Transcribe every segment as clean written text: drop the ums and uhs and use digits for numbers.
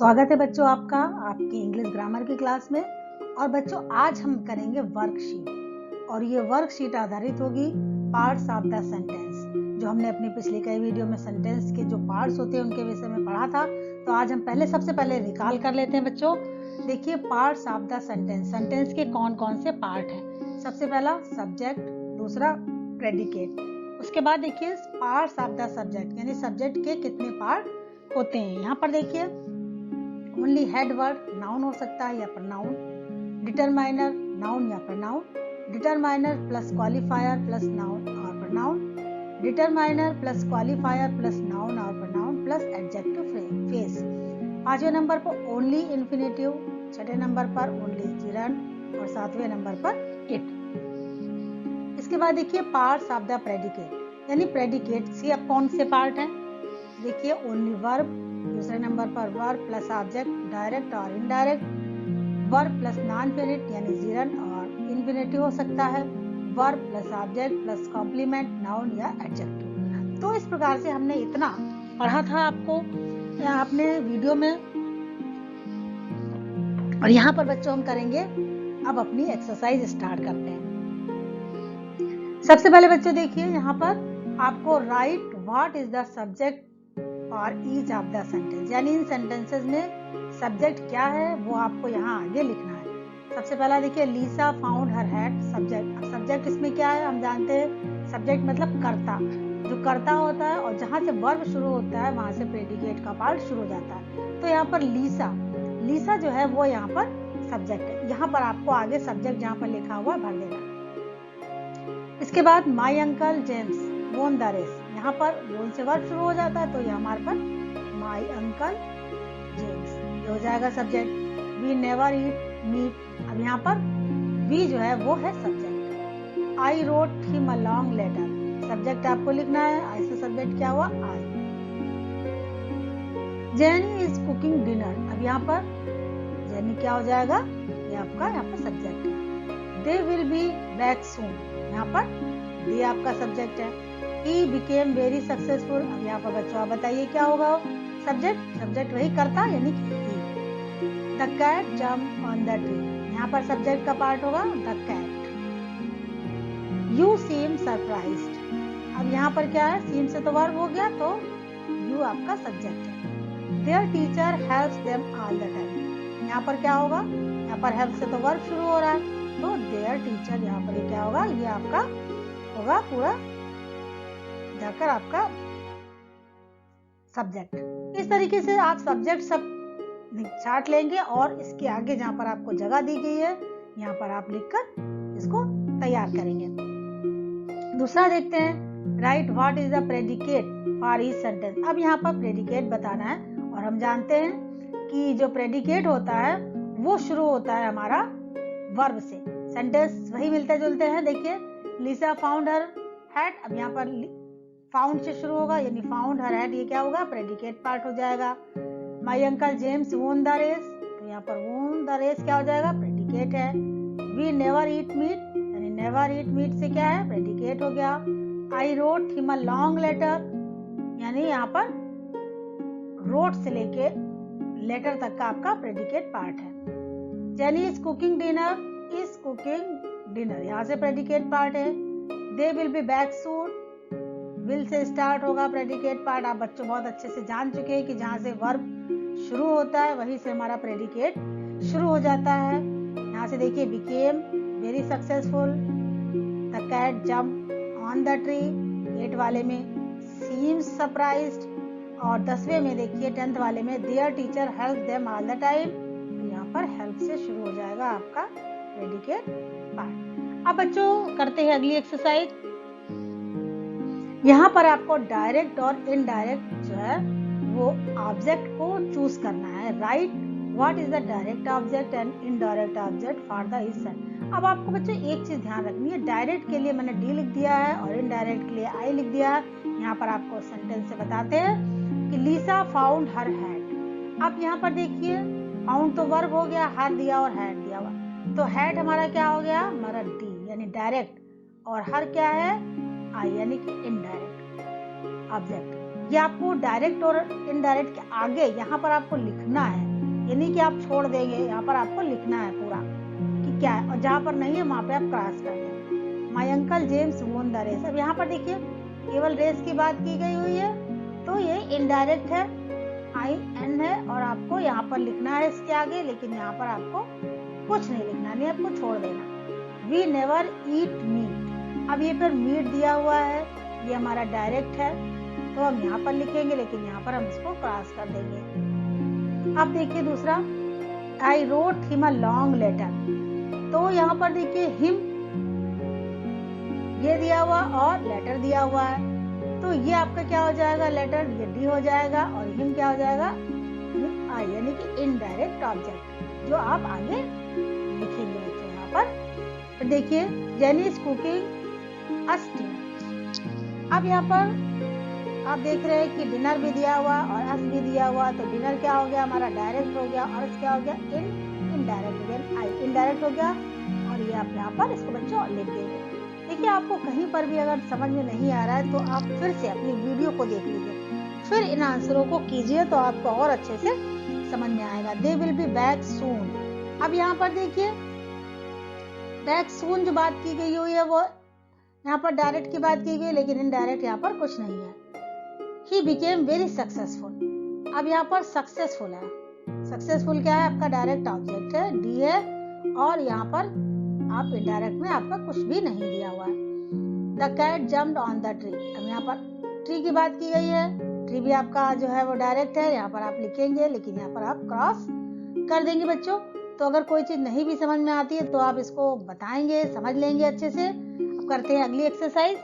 स्वागत है बच्चों आपका आपकी इंग्लिश ग्रामर की क्लास में। और बच्चों आज हम करेंगे वर्कशीट और ये वर्कशीट आधारित होगी पार्ट्स ऑफ द सेंटेंस। जो हमने अपनी पिछली कई वीडियो में सेंटेंस के जो पार्ट्स होते हैं उनके विषय में पढ़ा था, तो आज हम सबसे पहले रिकॉल कर लेते हैं बच्चों। देखिए parts of the sentence, sentence के कौन कौन से पार्ट हैं। सबसे पहला सब्जेक्ट, दूसरा प्रेडिकेट, उसके बाद देखिए पार्ट्स ऑफ द सब्जेक्ट यानी सब्जेक्ट के कितने पार्ट होते हैं। यहाँ पर देखिए ओनली हेड वर्ड नाउन हो सकता है या प्रोनाउन, डिटरमाइनर नाउन या pronoun, determiner plus qualifier plus noun और pronoun, determiner plus qualifier plus noun और प्रोनाउन प्लस एडजेक्टिव फ्रेज। पांचवें नंबर पर ओनली इन्फिनेटिव, छठे नंबर पर ओनली जिरन और सातवें नंबर पर इट। इसके बाद देखिए पार्ट्स ऑफ द प्रेडिकेट यानी प्रेडिकेट से अब कौन से पार्ट हैं। देखिए ओनली वर्ब, दूसरे नंबर पर वर्ब प्लस ऑब्जेक्ट डायरेक्ट और indirect, verb plus non finite यानी जिरन और इन्फिनेटिव हो सकता है, verb plus object plus complement noun या एडजेक्टिव। तो इस प्रकार से हमने इतना पढ़ा था आपको अपने वीडियो में। और यहाँ पर बच्चों हम करेंगे अब अपनी एक्सरसाइज स्टार्ट करते हैं। सबसे पहले बच्चों देखिए यहाँ पर आपको right what is the subject और ईच ऑफ द सेंटेंस, यानी इन सेंटेंसेस में सब्जेक्ट क्या है वो आपको यहाँ आगे लिखना है। सबसे पहला देखिए लीसा फाउंड हर हैट, सब्जेक्ट। अब सब्जेक्ट इसमें क्या है हम जानते हैं, सब्जेक्ट मतलब कर्ता, जो कर्ता होता है और जहां से वर्ब शुरू होता है वहां से प्रेडिकेट का पार्ट शुरू हो जाता है। तो यहाँ पर लीसा, लीसा जो है वो यहाँ पर सब्जेक्ट है। यहाँ पर आपको आगे सब्जेक्ट जहाँ पर लिखा हुआ भर देना। इसके बाद my uncle James won the race, यहाँ पर वोन से वर्ब शुरू हो जाता है तो ये हमारे पर माई अंकल जेम्स ये हो जाएगा subject. We never eat meat, अब यहाँ पर वी जो है वो है subject. I wrote him a long letter, subject आपको लिखना है, आई से सब्जेक्ट क्या हुआ I. Jenny is cooking dinner, अब यहाँ पर जेनी क्या हो जाएगा ये आपका यहाँ पर सब्जेक्ट है। They will be back soon, यहाँ पर दे आपका सब्जेक्ट है। He became very successful, अब यहाँ पर बच्चों आप बताइए क्या होगा सब्जेक्ट, सब्जेक्ट वही करता यानी कि he। The cat jumped on the tree, यहाँ पर सब्जेक्ट का पार्ट होगा the cat। You seem surprised, अब यहाँ पर क्या है seem से तो वर्ब हो गया तो you आपका सब्जेक्ट है। Their teacher helps them all the time, यहाँ पर क्या होगा, यहाँ पर help से तो वर्ब शुरू हो रहा है तो their teacher यहाँ पर क्या होगा ये आपका होगा पूरा जाकर आपका सब्जेक्ट। इस तरीके से आप सब्जेक्ट सब छाट लेंगे और इसके आगे जहां पर आपको जगह दी गई है यहाँ पर आप लिखकर इसको तैयार करेंगे। दूसरा देखते हैं right what is the predicate for each sentence. अब यहाँ पर प्रेडिकेट बताना है और हम जानते हैं कि जो प्रेडिकेट होता है वो शुरू होता है हमारा वर्ब से। सेंटेंस वही मिलते जुलते हैं। देखिए लिसा फाउंड हर हैट, अब यहाँ पर फाउंड से शुरू होगा यानी फाउंड हर हैट, ये क्या होगा प्रेडिकेट पार्ट हो जाएगा। My uncle James won the race, तो यहाँ पर वोन द रेस क्या हो जाएगा प्रेडिकेट है। वी नेवर ईट मीट यानी नेवर ईट मीट से क्या है प्रेडिकेट हो गया। I wrote him a long letter, यानी यहाँ पर रोट से लेके लेटर तक का आपका प्रेडिकेट पार्ट है। Jenny is cooking dinner, is cooking dinner यहाँ से प्रेडिकेट पार्ट है। They will be back soon, will say start होगा प्रेडिकेट पार्ट। आप बच्चों बहुत अच्छे से जान चुके हैं कि जहां से वर्ब शुरू होता है वहीं से हमारा प्रेडिकेट शुरू हो जाता है। यहाँ से देखिए became very successful, the cat jump on the tree, 8 वाले में सीम्स सरप्राइज्ड, और 10वें में देखिए 10th वाले में there teacher help them all the time, तो यहाँ पर हेल्प से शुरू हो जाएगा आपका प्रेडिकेट पार्ट। अब बच्चों करते हैं अगली एक्सरसाइज। यहाँ पर आपको डायरेक्ट और इनडायरेक्ट जो है वो ऑब्जेक्ट को चूज करना है। Right what is the direct object and indirect object for the इस। अब आपको बच्चों एक चीज ध्यान रखनी है, डायरेक्ट के लिए मैंने डी लिख दिया है और इनडायरेक्ट के लिए आई लिख दिया है। यहाँ पर आपको सेंटेंस से बताते हैं कि लीसा फाउंड हर हैट। अब यहाँ पर देखिए फाउंड तो वर्ब हो गया, हर दिया और हैट दिया हुआ, तो हैट हमारा क्या हो गया हमारा डी यानी डायरेक्ट, और हर क्या है आई यानी कि इनडायरेक्ट ऑब्जेक्ट। ये आपको डायरेक्ट और इनडायरेक्ट के आगे यहाँ पर आपको लिखना है यानी कि आप छोड़ देंगे, यहाँ पर आपको लिखना है पूरा कि क्या है, और जहाँ पर नहीं है वहाँ पे आप क्रॉस कर देंगे। My uncle James won the race. अब यहाँ पर देखिए केवल रेस की बात की गई हुई है, तो ये इनडायरेक्ट है, IN है, और आपको यहाँ पर लिखना है इसके आगे, लेकिन यहाँ पर आपको कुछ नहीं लिखना, नहीं आपको छोड़ देना। We never eat meat. अब ये पर मीट दिया हुआ है, ये हमारा डायरेक्ट है, तो हम यहाँ पर लिखेंगे, लेकिन यहाँ पर हम इसको क्रॉस कर देंगे। अब देखिए दूसरा, I wrote him a long letter. तो यहाँ पर देखिए हिम ये दिया हुआ और लेटर दिया हुआ है, तो ये आपका क्या हो जाएगा, लेटर, ये डी हो जाएगा, और हिम क्या हो जाएगा, आई, यानी कि इनडायरेक्ट ऑब्जेक्ट जो आप आगे लिखेंगे बच्चों यहाँ पर। तो देखिए jenny is cooking us dinner. अब यहाँ पर आप देख रहे हैं कि डिनर भी दिया हुआ और अस भी दिया हुआ, तो डिनर क्या हो गया हमारा, डायरेक्ट हो गया, और अस क्या हो गया, इनडायरेक्ट हो गया, आई इनडायरेक्ट हो गया, और ये आप यहाँ पर इसको बच्चों लिख देंगे। देखिए आपको कहीं पर भी अगर समझ में नहीं आ रहा है तो आप फिर से अपनी वीडियो को देख लीजिए, फिर इन आंसरों को कीजिए, तो आपको और अच्छे से समझ में आएगा। They will be back soon. अब यहाँ पर देखिए बैक सून जो बात की गई हुई है वो यहाँ पर डायरेक्ट की बात की गई, लेकिन इनडायरेक्ट यहाँ पर कुछ नहीं है। He became very successful। अब यहाँ पर सक्सेसफुल है, सक्सेसफुल क्या है, आपका डायरेक्ट ऑब्जेक्ट है, डी है, और यहाँ पर आप इनडायरेक्ट में आपका कुछ भी नहीं दिया हुआ है। The cat jumped on the tree. अब यहाँ पर ट्री की बात की गई है, ट्री भी आपका जो है वो डायरेक्ट है, यहाँ पर आप लिखेंगे, लेकिन यहाँ पर आप क्रॉस कर देंगे बच्चों। तो अगर कोई चीज नहीं भी समझ में आती है तो आप इसको बताएंगे, समझ लेंगे अच्छे से। अब करते हैं अगली एक्सरसाइज।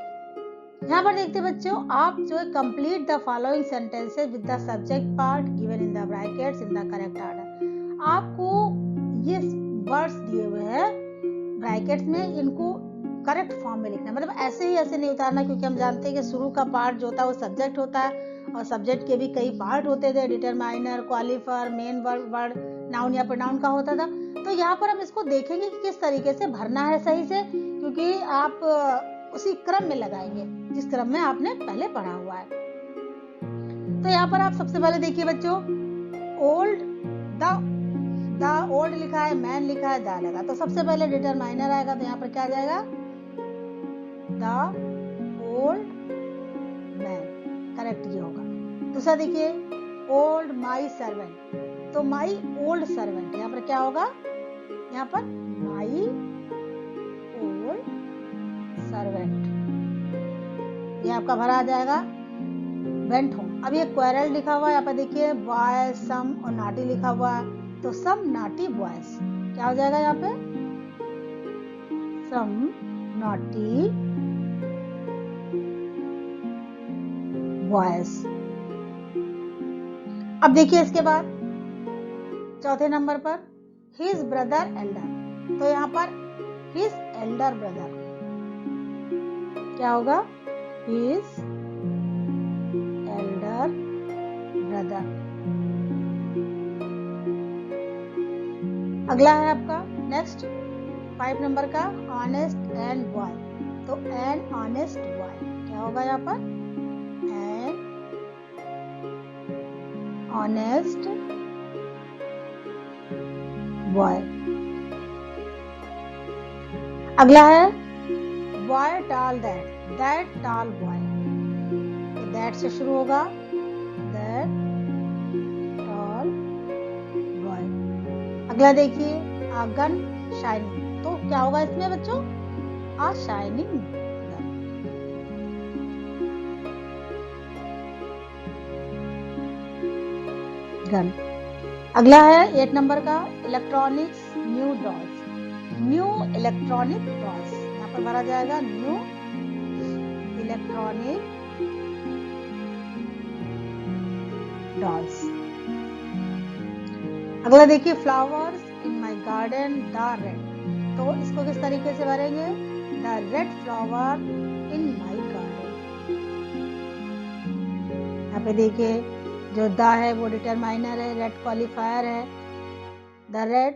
यहाँ पर देखते हैं बच्चों, आप जो है complete the following sentences with the subject part given in the brackets in the correct order. आपको ये वर्ड्स दिए हुए हैं ब्रैकेट्स में, इनको करेक्ट फॉर्म में लिखना, मतलब ऐसे ही ऐसे नहीं उतारना, क्योंकि हम जानते हैं कि शुरू का पार्ट जो होता है वो सब्जेक्ट होता है, और सब्जेक्ट के भी कई पार्ट होते थे, determiner, qualifier, main word, noun या प्रोनाउन का होता था। तो यहाँ पर हम इसको देखेंगे कि किस तरीके से भरना है सही से, क्योंकि आप उसी क्रम में लगाएंगे जिस क्रम में आपने पहले पढ़ा हुआ है। तो यहाँ पर आप सबसे पहले देखिए बच्चों, ओल्ड, द ओल्ड लिखा है, मैन लिखा है, द लगा, तो सबसे पहले डिटरमाइनर आएगा, तो यहाँ पर क्या आ जाएगा, द ओल्ड मैन, करेक्ट ये होगा। दूसरा देखिए, ओल्ड माई सर्वेंट, तो माई ओल्ड सर्वेंट, यहाँ पर क्या होगा, यहाँ पर माई ओल्ड सर्वेंट, ये आपका भरा आ जाएगा। Went home. अब ये क्वेरल लिखा हुआ है, यहाँ पर देखिए बॉय, सम और नाटी लिखा हुआ है, तो सम नाटी बॉयज, क्या हो जाएगा यहाँ पे, सम नाटी बॉयज। अब देखिए इसके बाद चौथे नंबर पर हिज ब्रदर एल्डर, तो यहाँ पर हिज एल्डर ब्रदर क्या होगा, हिज एल्डर ब्रदर। अगला है आपका नेक्स्ट 5 नंबर का, ऑनेस्ट एंड बॉय, तो एन ऑनेस्ट बॉय क्या होगा यहाँ पर, एन ऑनेस्ट बॉय। अगला है boy tall that, that tall boy, that से शुरू होगा, दैट टॉल बॉय। अगला देखिए, आ गन शाइनिंग, तो क्या होगा इसमें बच्चों, आ शाइनिंग गन। अगला है 8 नंबर का, electronics new dolls, new electronic dolls, यहाँ पर भरा जाएगा न्यू इलेक्ट्रॉनिक डॉल्स। अगला देखिए, flowers in my garden the red, तो इसको किस तरीके से भरेंगे, the red flower in my garden. यहाँ पे देखिए जो द है वो डिटरमाइनर है, रेड क्वालिफायर है, द रेड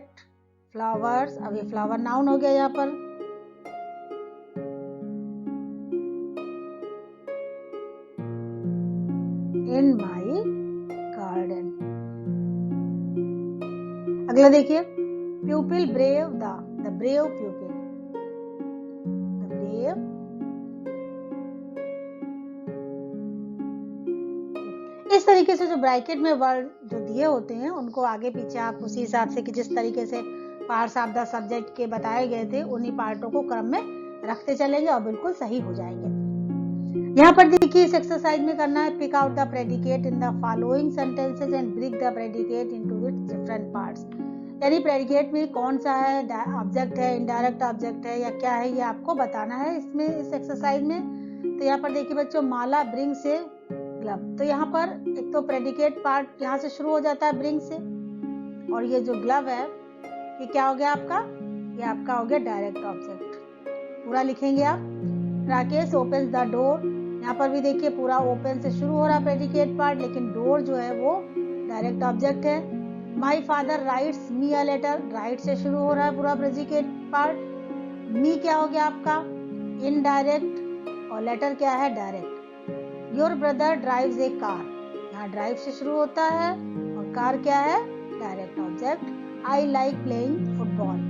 फ्लावर्स, अब ये फ्लावर नाउन हो गया यहाँ पर, इन माई गार्डन। अगला देखिए, प्यूपिल brave, the brave प्यूपिल, the brave. इस तरीके से जो ब्रैकेट में वर्ड जो दिए होते हैं उनको आगे पीछे आप उसी हिसाब से कि जिस तरीके से पार्ट्स ऑफ द सब्जेक्ट के बताए गए थे उन्हीं पार्टों को क्रम में रखते चलेंगे और बिल्कुल सही हो जाएंगे। यहाँ पर देखिए इस एक्सरसाइज में करना है, pick out the predicate in the following sentences and break the predicate into its different parts. यानी प्रेडिकेट में कौन सा है, ऑब्जेक्ट है, इनडायरेक्ट ऑब्जेक्ट है या क्या है, ये आपको बताना है इसमें इस एक्सरसाइज में। तो यहाँ पर देखिए बच्चों, माला ब्रिंग से ग्लव, तो यहाँ पर एक तो प्रेडिकेट पार्ट यहाँ से शुरू हो जाता है ब्रिंग से, और ये जो ग्लव है ये क्या हो गया आपका, ये आपका हो गया डायरेक्ट ऑब्जेक्ट। पूरा लिखेंगे आप। राकेश ओपन्स द डोर, यहाँ पर भी देखिए पूरा ओपन से शुरू हो रहा है प्रेडिकेट पार्ट, लेकिन डोर जो है वो डायरेक्ट ऑब्जेक्ट है। My father writes me a letter, write से शुरू हो रहा है पूरा प्रेडिकेट पार्ट। मी क्या हो गया आपका, इनडायरेक्ट, और लेटर क्या है, direct. Your brother drives A car, यहाँ ड्राइव से शुरू होता है और कार क्या है, direct object. I like playing football,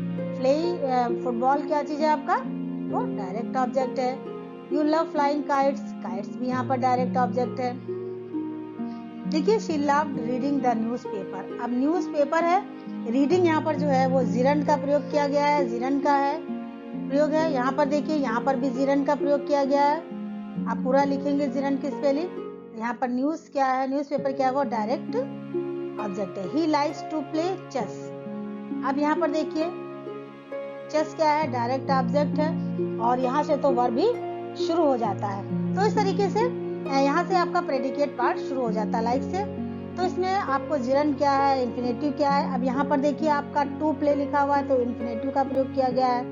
football क्या चीज है आपका, वो डायरेक्ट ऑब्जेक्ट है। You love flying kites, kites भी यहाँ पर डायरेक्ट ऑब्जेक्ट है। देखिए she loved reading the newspaper, अब न्यूज़पेपर है, रीडिंग यहाँ पर जो है वो जीरन का प्रयोग किया गया है, जीरन का है प्रयोग है। यहाँ पर देखिए यहाँ पर भी जीरन का प्रयोग किया गया है, आप पूरा लिखेंगे जीरन की स्पेलिंग। यहाँ पर न्यूज क्या है, न्यूज़पेपर क्या है, वो डायरेक्ट ऑब्जेक्ट है। He likes to play chess, अब यहाँ पर देखिए चेस क्या है, डायरेक्ट ऑब्जेक्ट है, और यहाँ से तो वर्ब भी शुरू हो जाता है। तो इस तरीके से यहाँ से आपका प्रेडिकेट पार्ट शुरू हो जाता है लाइक से। तो इसमें आपको जिरन क्या है, इन्फिनेटिव क्या है। अब यहाँ पर देखिए आपका टू प्ले लिखा हुआ है तो इन्फिनेटिव का प्रयोग किया गया है,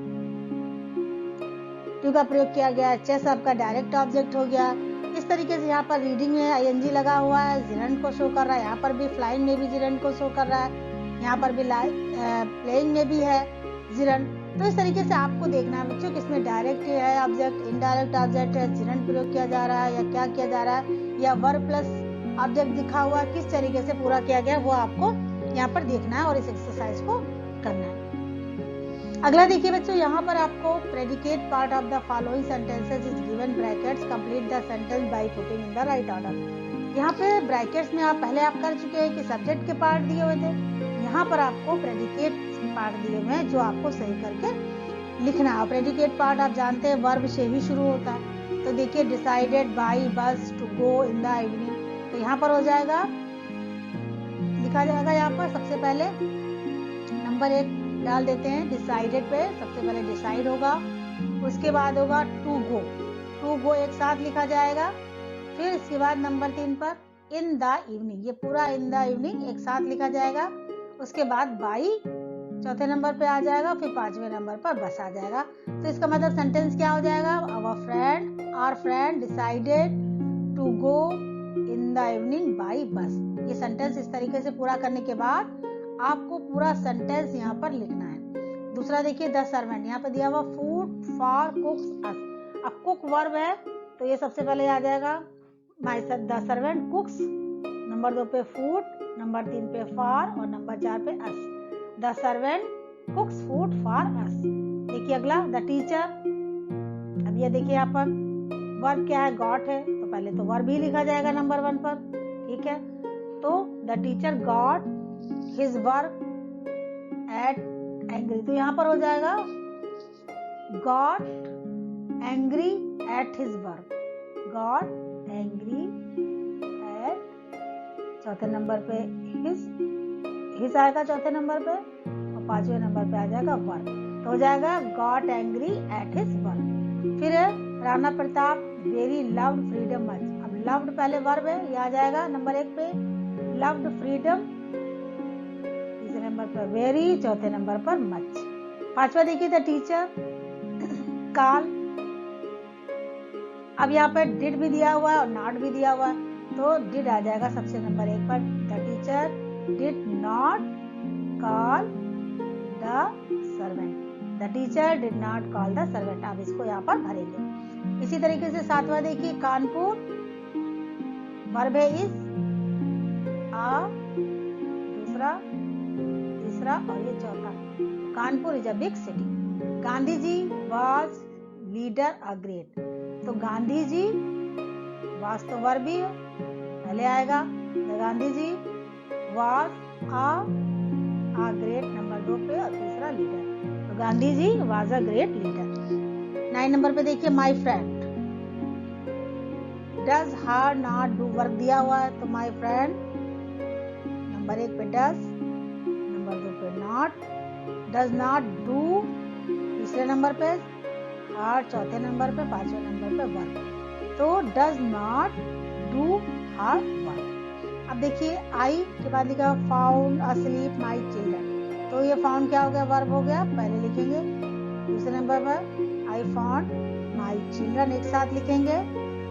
टू का प्रयोग किया गया है। चेस आपका डायरेक्ट ऑब्जेक्ट हो गया। इस तरीके से यहाँ पर रीडिंग में आईएनजी लगा हुआ है, जिरन को शो कर रहा है। यहाँ पर भी फ्लाइंग में भी जिरन को शो कर रहा है, यहाँ पर भी प्लेइंग में भी है जिरन। तो इस तरीके से आपको देखना है बच्चों कि इसमें डायरेक्ट है ऑब्जेक्ट, इनडायरेक्ट ऑब्जेक्ट है, जिरन प्रयोग किया जा रहा है या क्या किया जा रहा है, या वर्ब प्लस ऑब्जेक्ट दिखा हुआ किस तरीके से पूरा किया गया वो आपको यहाँ पर देखना है और इस एक्सरसाइज को करना है। अगला देखिए बच्चों, यहाँ पर आपको predicate part of the following sentences is given brackets, complete the sentence by putting in the right order. यहाँ पे ब्रैकेट्स में आप पहले आप कर चुके हैं कि सब्जेक्ट के पार्ट दिए हुए थे, यहाँ पर आपको प्रेडिकेट पार्ट दिए हुए हैं जो आपको सही करके लिखना है। प्रेडिकेट पार्ट आप जानते हैं वर्ब से ही शुरू होता है। तो देखिए decided by bus to go in the evening, तो यहाँ पर हो जाएगा, लिखा जाएगा यहाँ पर सबसे पहले नंबर 1 डाल देते हैं डिसाइडेड पे, सबसे पहले डिसाइड होगा, उसके बाद होगा टू गो एक साथ लिखा जाएगा। फिर इसके बाद नंबर 3 पर इन द इवनिंग, ये पूरा इन द इवनिंग एक साथ लिखा जाएगा। उसके बाद बाई चौथे नंबर पे आ जाएगा, फिर 5वें नंबर पर बस आ जाएगा। तो इसका मतलब सेंटेंस क्या हो जाएगा, our friend decided to go in the evening by bus. ये सेंटेंस इस तरीके से पूरा करने के बाद आपको पूरा सेंटेंस यहाँ पर लिखना है। दूसरा देखिए द सर्वेंट, यहाँ पे दिया हुआ फूड फॉर कुक्स अस। अब कुक वर्ब है तो ये सबसे पहले आ जाएगा माय द सर्वेंट कुक्स, नंबर 2 पे फूड, नंबर 3 पे फॉर और नंबर 4 पे us. The servant cooks food for us. देखिए अगला द टीचर, अब ये देखिए यहाँ पर वर्ब क्या है, गॉट है, तो पहले तो वर्ब ही लिखा जाएगा नंबर 1 पर, ठीक है। तो the teacher got his work at angry, तो यहाँ पर हो जाएगा got angry at his work, got angry eight, चौथे नंबर पे हिज आएगा चौथे नंबर पे, और 5वें नंबर पे आ जाएगा वर्क, तो हो जाएगा got angry at his work. फिर Rana Pratap very loved freedom much, अब लव्ड पहले वर्ब है, ये आ जाएगा नंबर 1 पे लव्ड फ्रीडम, तीसरे नंबर पर वेरी, चौथे नंबर पर मच। 5वां देखिए द टीचर कॉल, अब यहाँ पर डिड भी दिया हुआ है और नॉट भी दिया हुआ है, तो डिड आ जाएगा सबसे नंबर 1 पर। The teacher did not call the servant, the teacher did not call the servant, आप इसको यहाँ पर भरेंगे। इसी तरीके से 7वां देखिए कानपुर, वर्ब है इज, आ, दूसरा, तीसरा तीसरा और ये चौथा। Kanpur is a big city. Gandhi ji was leader a great. तो गांधी जी वाज तो वर्ब भी पहले आएगा, the Gandhi ji was a great number 2 पे और तीसरा लीडर। तो Gandhi ji was a great leader. 9 number पे देखिए my friend. Does her not do work दिया हुआ है, तो माय फ्रेंड नंबर 1 पे डज, नंबर 2 पे नॉट, डज नॉट डू तीसरे नंबर पे, हर चौथे नंबर पे, पांचवें नंबर पे वर्क। तो does not do her work. अब देखिए आई के बाद लिखा फाउंड अस्लीप माई चिल्ड्रन। तो ये फाउंड क्या हो गया, वर्ब हो गया, पहले लिखेंगे। दूसरे नंबर पर आई फाउंड माई चिल्ड्रन एक साथ लिखेंगे।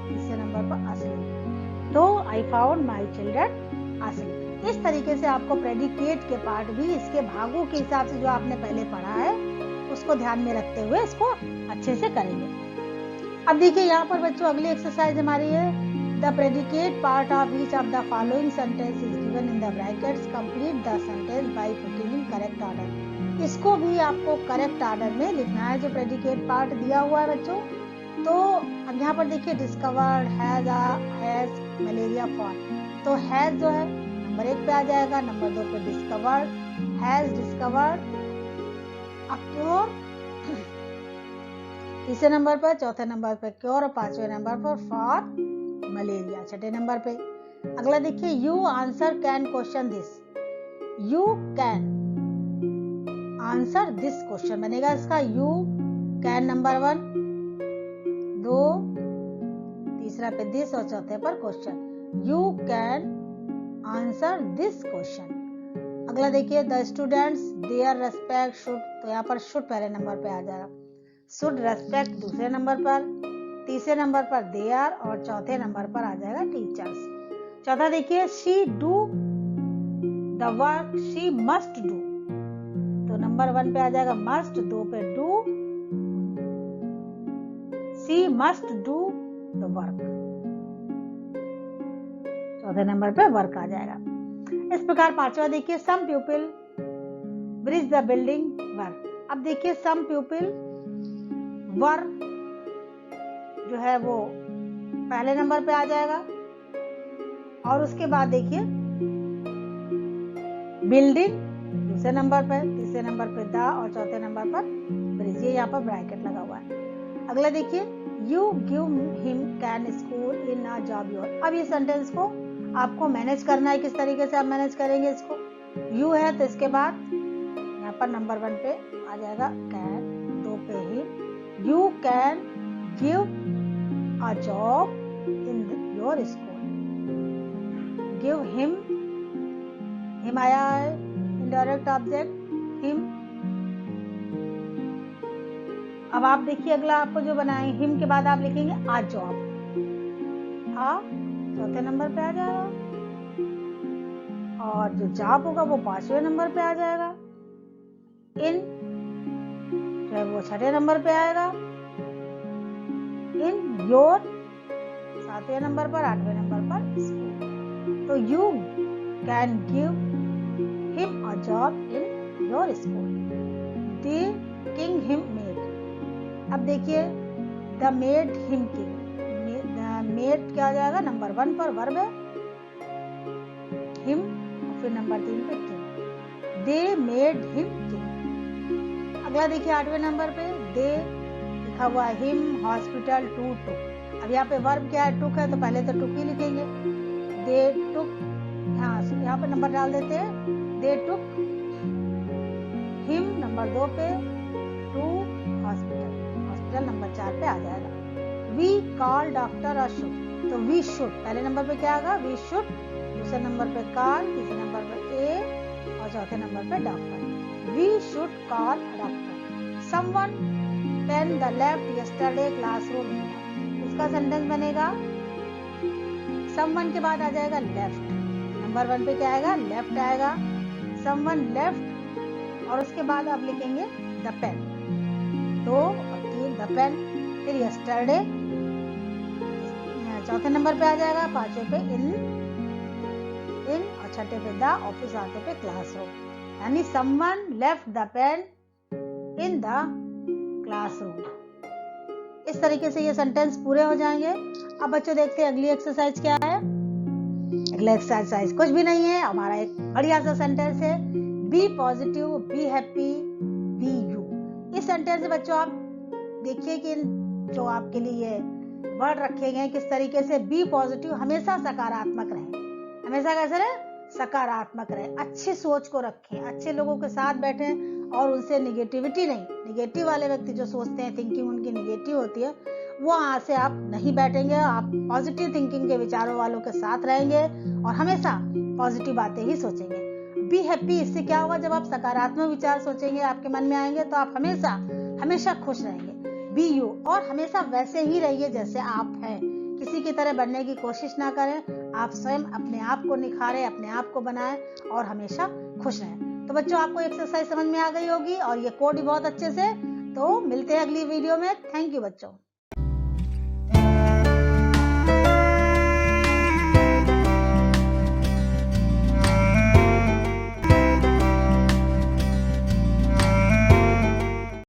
तीसरे नंबर पर अस्लीप। तो I found my children asleep. इस तरीके से आपको प्रेडिकेट के पार्ट भी इसके भागों के हिसाब से जो आपने पहले पढ़ा है उसको ध्यान में रखते हुए इसको अच्छे से करेंगे। अब देखिए यहाँ पर बच्चों अगली एक्सरसाइज हमारी है the predicate part of each of the following sentence is given in the brackets, complete the sentence by putting in correct order. इसको भी आपको करेक्ट ऑर्डर में लिखना है जो प्रेडिकेट पार्ट दिया हुआ है बच्चों। तो अब यहाँ पर देखिए डिस्कवर्ड हैज मलेरिया फॉर। तो हैज जो है नंबर 1 पे आ जाएगा, नंबर 2 पे discovered, has discovered a cure तीसरे नंबर पर, चौथे नंबर पर क्योर और पांचवें नंबर पर फॉर मलेरिया छठे नंबर पे। अगला देखिए you answer can question this. You can answer this question बनेगा इसका यू कैन नंबर 1, 2 तीसरा पे दिस और चौथे पर question. You can answer this question. अगला देखिए the students their respect should. तो यहाँ पर शुड पहले नंबर पे आ जाएगा, शुड रेस्पेक्ट दूसरे नंबर पर, तीसरे नंबर पर देयर और चौथे नंबर पर आ जाएगा टीचर्स। चौथा देखिए she do the work she must do. तो नंबर 1 पे आ जाएगा मस्ट, 2 पे do, she must do the work, चौथे नंबर पे वर्क आ जाएगा। इस प्रकार पांचवा देखिए some people bridge the building work. अब देखिए सम पीपल वर जो है वो पहले नंबर पे आ जाएगा और उसके बाद देखिए बिल्डिंग दूसरे नंबर पे, तीसरे नंबर पे द और चौथे नंबर पर ब्रिज, ये यहाँ पर ब्रैकेट लगा हुआ है। अगला देखिए you give him can school in a job your. अब ये सेंटेंस को आपको मैनेज करना है, किस तरीके से आप मैनेज करेंगे इसको। यू है तो इसके बाद यहाँ पर नंबर 1 पे आ जाएगा कैन, 2 पे ही you can give a job in your school. Give him आया है indirect object him। अब आप देखिए अगला आपको जो बनाए him के बाद आप लिखेंगे a job, a चौथे नंबर पे आ जाएगा और जो जॉब होगा वो पांचवें नंबर पे आ जाएगा, in जो है वो छठे नंबर पे आएगा, इन योर सातवें नंबर पर, आठवें नंबर पर स्कूल। तो you can give him a job in your school. The king him made. अब देखिए the made him king. The made क्या आ जाएगा, नंबर 1 पर वर्ब है, हिम और फिर नंबर 3 पे king. They made him king. अगला देखिए 8वें नंबर पे दे लिखा हुआ है हिम हॉस्पिटल टू टुक। अब यहाँ पे वर्ब क्या है, टुक है, तो पहले तो टुक ही लिखेंगे। दे टुक, यहाँ पे नंबर डाल देते हैं, दे टुक हिम नंबर 2 पे टू हॉस्पिटल, हॉस्पिटल नंबर 4 पे आ जाएगा। वी कॉल डॉक्टर और शुड। तो वी शुड पहले नंबर पे क्या आएगा, वी शुड, दूसरे नंबर पे कॉल, तीसरे नंबर पे ए और चौथे नंबर पे doctor. We should call a doctor. Someone pen the left yesterday classroom. इसका सेंटेंस बनेगा someone के बाद आ जाएगा left, नंबर 1 पे क्या आएगा, left आएगा, someone left और उसके बाद आप लिखेंगे the pen, 2 और 3 the pen, फिर yesterday चौथे नंबर पे आ जाएगा, पांचवें पे in और छठे पे द, ऑफिस आते पे क्लासरूम। यानी someone left the pain in the classroom. इस तरीके से ये सेंटेंस पूरे हो जाएंगे। अब बच्चों देखते हैं अगली एक्सरसाइज क्या है। अगला एक्सरसाइज कुछ भी नहीं है, हमारा एक बढ़िया सा सेंटेंस है, be positive, be happy, be you. इस सेंटेंस से बच्चों आप देखिए कि जो आपके लिए वर्ड रखे गए किस तरीके से। बी पॉजिटिव, हमेशा सकारात्मक रहें, हमेशा कैसे रहे, सकारात्मक रहे, अच्छी सोच को रखें, अच्छे लोगों के साथ बैठें और उनसे निगेटिविटी नहीं, निगेटिव वाले व्यक्ति जो सोचते हैं, थिंकिंग उनकी निगेटिव होती है, वो वहां से आप नहीं बैठेंगे। आप पॉजिटिव थिंकिंग के विचारों वालों के साथ रहेंगे और हमेशा पॉजिटिव बातें ही सोचेंगे। बी हैप्पी, इससे क्या होगा, जब आप सकारात्मक विचार सोचेंगे, आपके मन में आएंगे, तो आप हमेशा हमेशा खुश रहेंगे। बी यू, और हमेशा वैसे ही रहिए जैसे आप हैं, किसी की तरह बनने की कोशिश ना करें। आप स्वयं अपने आप को निखारें, अपने आप को बनाएं और हमेशा खुश रहें। तो बच्चों आपको एक्सरसाइज समझ में आ गई होगी और ये कोड भी बहुत अच्छे से। तो मिलते हैं अगली वीडियो में। थैंक यू बच्चों।